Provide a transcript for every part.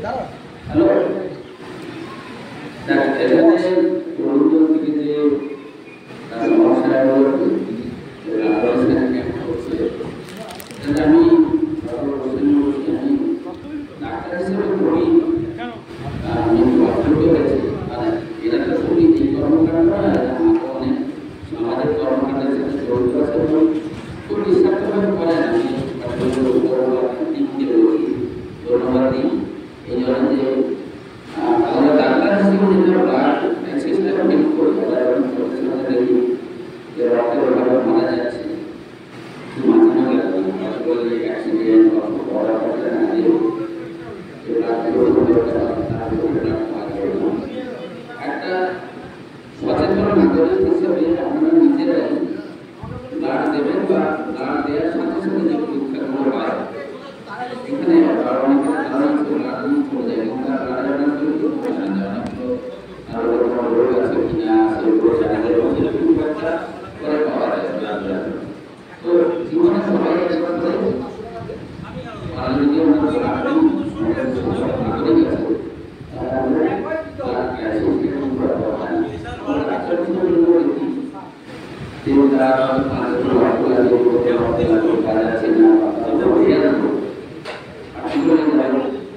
hello এখানে প্রবন্ধন থেকে যে সমস্যাগুলো আমি ডাক্তার হিসেবে পড়ি আমি অভিজ্ঞ হয়েছি এরা তো খুবই এই কর্মকাণ্ড অনেক সমাজের কর্মকাণ্ডের সাথে জড়িত আছে এবং খুব নিঃস্বার্থভাবে করেন আমি ধন্যবাদ দিই এই জন্য যে আমরা ডাক্তার হিসেবে যেটা ব্লাড সিস্টেম হেল্প করি দেখি যে রক্তের অভাবে মারা যাচ্ছে মাঝে মাঝে অ্যাক্সিডেন্ট বড় একটা সচেতন নাগরিক হিসেবে আমরা নিজেরাই ব্লাড দেবেন বা ব্লাড দেওয়ার সাথে সাথে যে পরীক্ষাগুলো হয় এখানে অনেকের কারণ ব্লাড চলে যায় এবং তার ব্লাডের রোগ আছে কিনা সেগুলো জানা যায় খুব একটা করে পাওয়া যায় তো জীবনে সবাই যদি আমরা নাগরিক আছে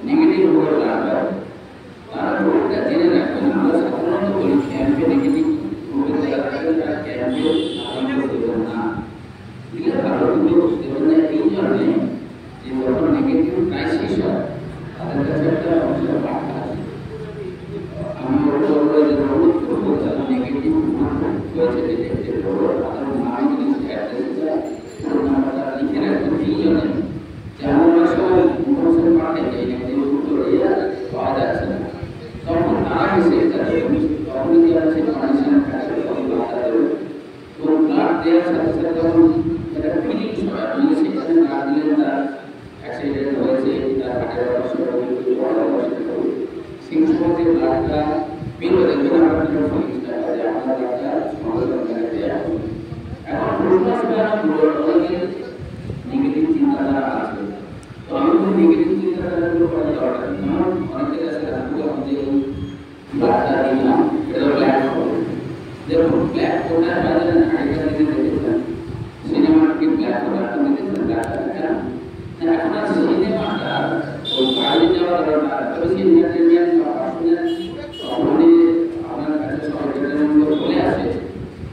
নেগেটিভ জেনে রাখবেন আমরা সাধারণত বলি ক্যাম্পে নেগেটিভ এই জন্যে যে যখন নেগেটিভ ক্রাইসিস হয় তাদের কাছে একটা বার্তা আছে আমি অনুরোধ করবো যারা নেগেটিভ হয়েছে ডিটেক্টেড করবো তাদের নাম যদি অ্যাড্রেসটা নাম্বারটা লিখে রাখবেন এই জন্য যে আমরা সময় ইনফরমেশন পাঠাই যে নেগেটিভ উত্তর এরা পাওয়া যাচ্ছে না তখন তারা মেসেজ দেবে তখন যদি আমরা সেই কন্ডিশন থাকে তখন বার্তা দেবে এবং ব্লাড দেওয়ার সাথে সাথে তখন এটা ফিলিংস হয় আপনি সেখানে না দিলেন তার অ্যাক্সিডেন্ট হয়েছে তার হার্টের অসুবিধা সেই সময় যে ব্লাডটা বেরোয় দেখবেন আপনার ফিলিংসটা যে আপনার ব্লাডটা সমালোচনা দেওয়া হবে এখন প্রশ্ন অনেকের নেগেটিভ চিন্তাধারা আছে তো আমি তো নেগেটিভ চিন্তাধারাগুলো করা দরকার আমার অনেকের কাছে রাখবো আমি যে ব্লাডটা দিলাম এটা ব্ল্যাক হবে দেখুন ব্ল্যাক কোটার বাজারে আগেকার দিনে দেখেছিলাম সিনেমার কি ব্ল্যাক কোটারটা দেখেছিলেন ব্ল্যাকটা কেন এখন আর সিনেমাটা ওই বাইরে যাওয়ার দরকার তবে সিনেমাটা নিয়ে তখনই আপনার কাছে সব ডেটাগুলো চলে আসে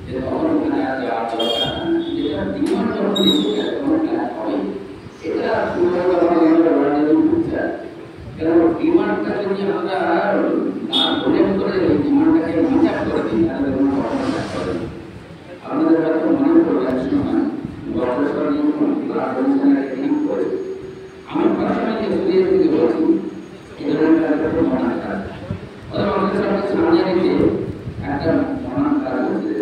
যে তখন ওখানে আর যাওয়ার দরকার যেটা ডিমান্ড যখন বেশি হয় তখন ব্ল্যাক হয় এটা কারণ ডিমান্ডটা যদি আমরা না ধরে করে ডিমান্ডটাকে মিট করে দিই তাহলে আপনাদের হয়তো মনে পড়বে এক সময় বছর আমি পার্সোনালি এক্সপিরিয়েন্স থেকে বলছি এই ধরনের একটা মনে কাজ ওদের আমাদের সামনে রেখে একটা মনে কাজ হচ্ছে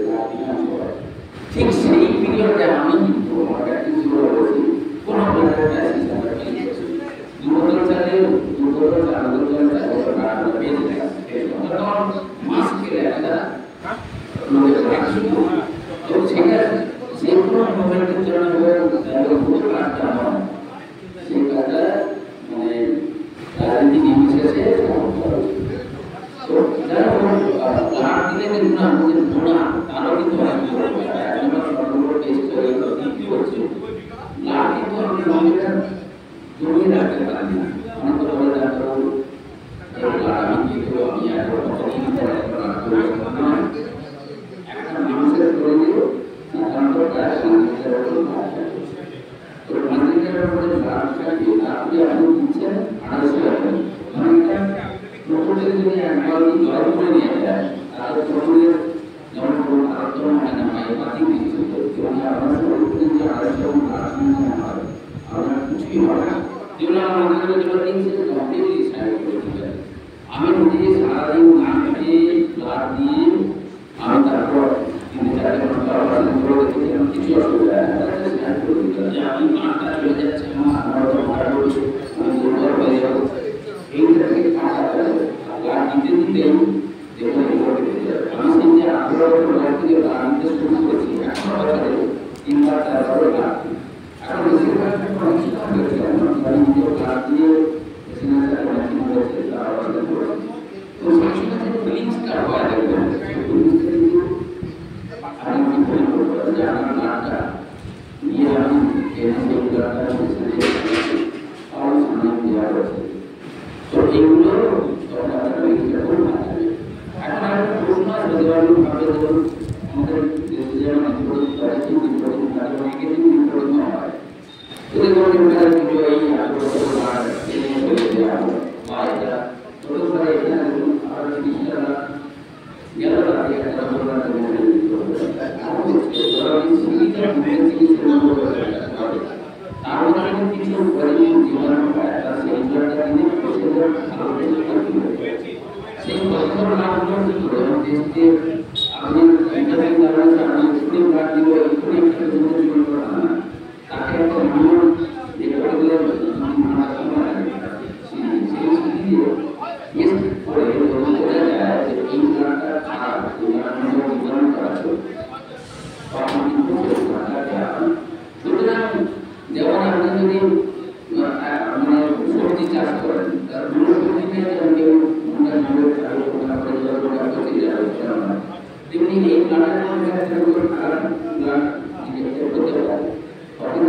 ঠিক সেই পিরিয়ডে আমি কিন্তু আমার প্র্যাকটিস করে বলছি কোনো দুর্বল চালে দুর্বল চাল মাস খেলে একটা যে কোনো মোমেন্টের জন্য সেই কাজটা মানে রাজনীতি নির্বিশেষে তো যারা লাভ দিলে কিন্তু আমাদের ধোনা তারও কিন্তু সর্ববড় টেস্ট করে কি করছে লাভ কিন্তু আমি নমিটা জমিয়ে রাখতে পারি না অনেক কথা বলে আমি কিন্তু আমি একটা মানুষের করে দিল সাধারণত প্রায় তো মন্দিরের উপরে লাভটা কি আপনি আপনি দিচ্ছেন 250 অনেকটা প্রকৃতির যদি একবার জল করে নিয়ে যায় তাহলে প্রকৃতির যেমন আরেকজন হয় না মায়ের বাতি দিচ্ছে যদি আপনার প্রকৃতির যে আরেকজন আপনার কিছুই হয় না যেগুলো আমার মন্দিরের জন্য দিচ্ছে কমপ্লিটলি সাইড করে দিতে আমি নিজে সারাদিন না খেয়ে ব্লাড দিয়ে আমি তারপর 3-4 ঘন্টা করে দেখেছিলাম কিছু অসুবিধা যে আমি মাঠটা চলে যাচ্ছে আমার তো ভাড়া করছে আমি দুর্বল হয়ে যাবো এইটাকে ব্লাড দিতে দিতেই দেখুন আমি সেই যে 18 বছর বয়স থেকে ব্লাড দিতে শুরু করেছি 18 বছরে 3-4 ব্লাড এখন বেশিরভাগ ব্লাড দিয়ে সিনেমাটা অনেক করেছে তারা অনেক করেছে তো সেই সময় যে ফিলিংসটা হয় দেখবেন ফিলিংসটা কিন্তু আমি কি ফিল করবো যে আমার গানটা নিয়ে আমি সেই গানটা আমার সামনে দেওয়া রয়েছে তো এইগুলো তখন আপনারা লিখতে খুব ভালো লাগে এখন আর প্রশ্ন আসবে যেমন ভাবে ধরুন আমাদের যেমন ইম্পোর্টিং করেছি ইম্পোর্টিং কাজে নেগেটিভ ইম্পোর্টিং হয় যদি কোনো একটা ভিডিও এই আগ্রহ আর এই বলে দেওয়া বা এটা ছোট করে এটা আর জিনিসটা গেল না একটা ধরনের তার কিছু জীবন সেই বছর লাভ করতে আপনি স্কুল কার্ড দিব তাকে একটা নিয়ম যেমন আপনি যদি মানে সবজি চাষ করেন তার তেমনি এই প্লান্টের মধ্যে একটা প্লান্ট করতে পারে তখন